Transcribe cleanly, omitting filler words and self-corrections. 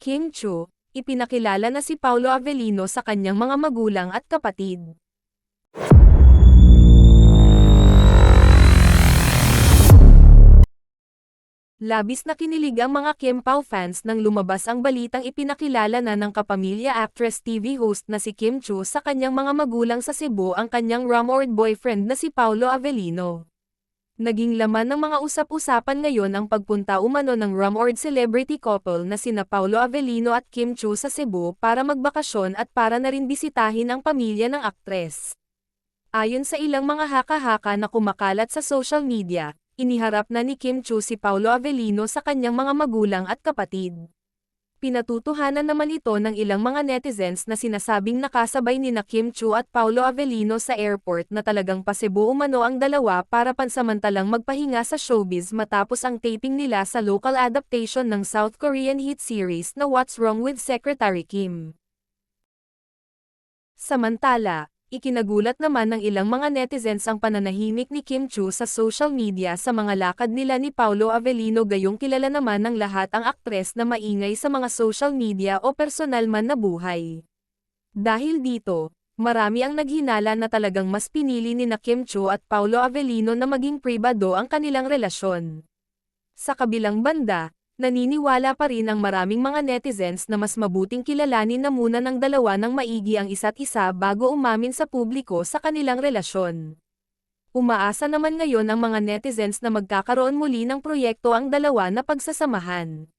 Kim Chiu, ipinakilala na si Paolo Avellino sa kanyang mga magulang at kapatid. Labis na kinilig ang mga Kim Pao fans nang lumabas ang balitang ipinakilala na ng kapamilya actress TV host na si Kim Chiu sa kanyang mga magulang sa Cebu ang kanyang rumored boyfriend na si Paolo Avellino. Naging laman ng mga usap-usapan ngayon ang pagpunta umano ng rumored celebrity couple na sina Paolo Avellino at Kim Chiu sa Cebu para magbakasyon at para na rin bisitahin ang pamilya ng aktres. Ayon sa ilang mga haka-haka na kumakalat sa social media, iniharap na ni Kim Chiu si Paolo Avellino sa kanyang mga magulang at kapatid. Pinatutuhanan naman ito ng ilang mga netizens na sinasabing nakasabay nina Kim Chiu at Paolo Avellino sa airport na talagang pa-Cebu umano ang dalawa para pansamantalang magpahinga sa showbiz matapos ang taping nila sa local adaptation ng South Korean hit series na What's Wrong with Secretary Kim. Samantala, ikinagulat naman ng ilang mga netizens ang pananahimik ni Kim Chiu sa social media sa mga lakad nila ni Paolo Avellino gayong kilala naman ng lahat ang aktres na maingay sa mga social media o personal man na buhay. Dahil dito, marami ang naghinala na talagang mas pinili nina Kim Chiu at Paolo Avellino na maging pribado ang kanilang relasyon. Sa kabilang banda, naniniwala pa rin ang maraming mga netizens na mas mabuting kilalanin na muna ng dalawa ng maigi ang isa't isa bago umamin sa publiko sa kanilang relasyon. Umaasa naman ngayon ang mga netizens na magkakaroon muli ng proyekto ang dalawa na pagsasamahan.